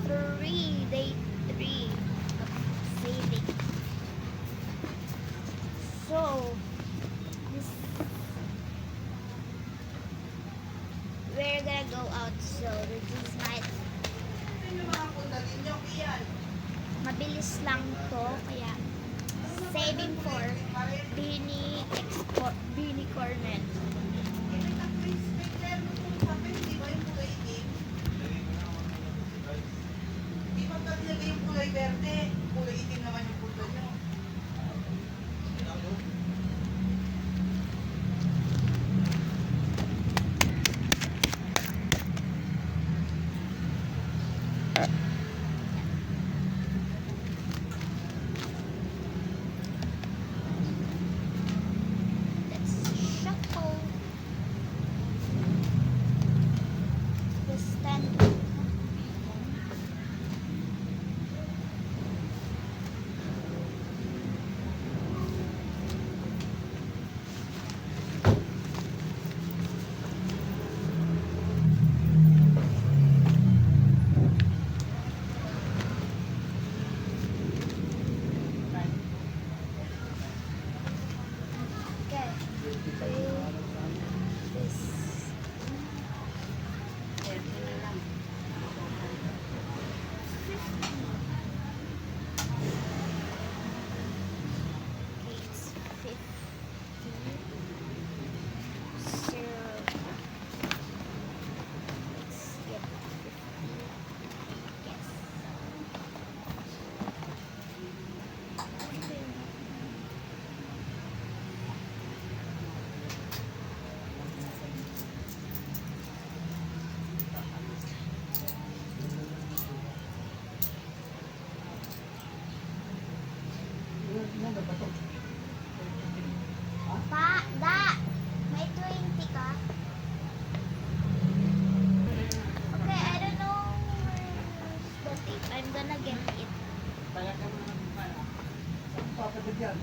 Day 3 of saving. So, this, we're gonna go out. So, this is my, mabilis lang to, kaya saving for Bini Cornet. Di ba nilagay yung kulay verde? Kulay itim naman yung punta nyo. Let's shuffle the stand. Okay. This. It's 50. So let's get 50. Yes. May 20 ka? Okay, I don't know where's the tape. I'm gonna get it. Papagad yan.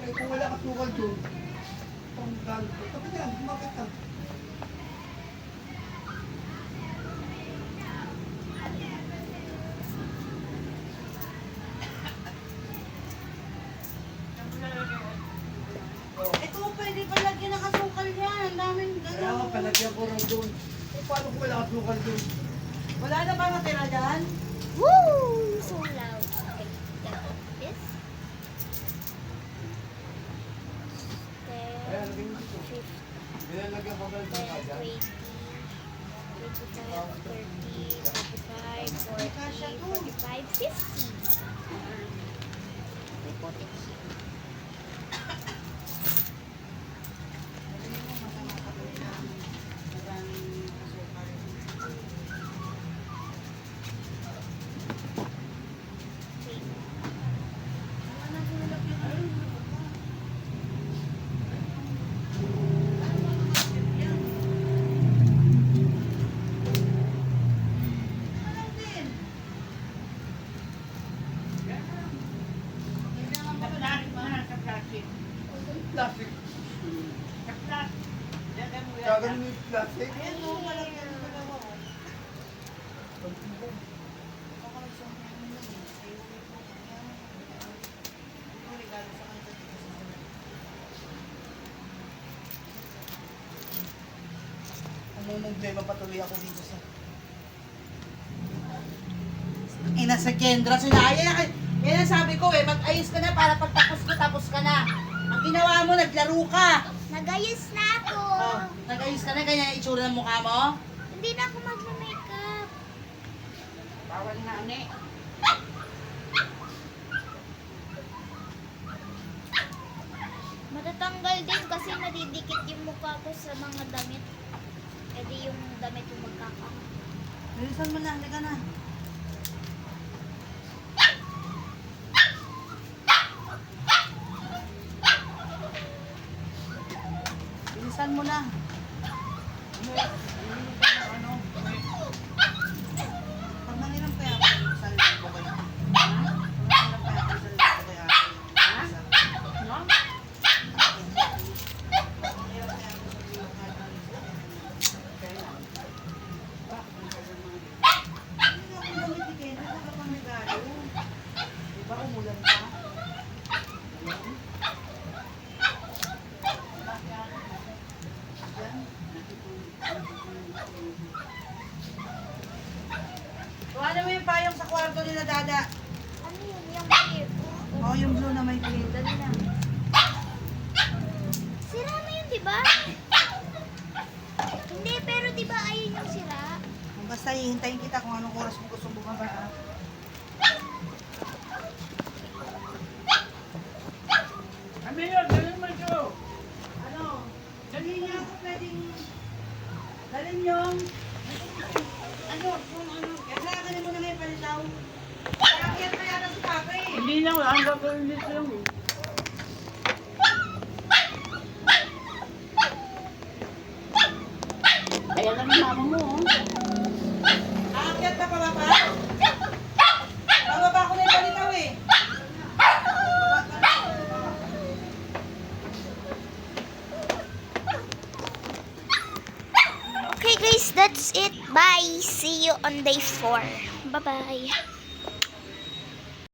Kung wala ka sukal doon, panggal ko. Tapos yan, kumakit ka. Ito, pwede pa lagyan ng asukal yan. Ang daming Kaya gano'n. nga, palagyan ko rin doon. Paano kung wala ka sukal doon? Wala na ba natira dyan? Woo! So loud. Okay, got this. Kaya lagyan mo dito. 10, 15, Nilalagyan ko ba 10, dyan? 20, 25, 30, 35, 40, 45, 50. We put it here. Wait. Plastic. Gagawin mo yung plastic? Ayan, no, malagyan ng dalawa. Baka may something mo yun. Favorite mo pa yan. Ito, regalo sa kanya. Ano problema patuloy ako dito sa... Ina sa Kendra, sinaya. Yan ang sabi ko mag-ayos ka na para pagtapos ko, tapos ka na. Ang ginawa mo, naglaro ka. Nagayos na ako. Oh, nag-ayos ka na, ganyan ang itsura ng mukha mo. Hindi na ako magma-makeup. Bawal na, ane. Matatanggal din kasi nadidikit yung mukha ko sa mga damit. E di yung damit yung magkaka. Bilisan mo na, halika na. Bilisan mo na. Pag nangilang kaya ako sa libo kayo. Ha? Pag nangilang kaya ako sa libo kaya ako. Ha? No? Nangilang kaya ako sa libo kaya ako. Kunin mo yung payong sa kwarto nila, Dada. Ano yun? Yung may... Oh, yung blue na may green. Dali na. Sira na yun, di ba? Hindi, pero di ba ayun yung sira? Basta hihintayin kita kung anong oras mo gusto bumaba. Ah. Amir, dalhin mo ito. Ano? Dali niya ako pwedeng... Dalhin yung... Ano? Kung ano? Kaya kanin mo na ngayon palitaw. Kaya pa yata si Papa eh. Hindi na, wala ang gagawin dito lang eh. Kaya lang yung mama mo, oh. Aakyat na pababa? Bababa ko na yung palitaw eh. Okay guys, that's it. Bye. See you on day 4. Bye-bye.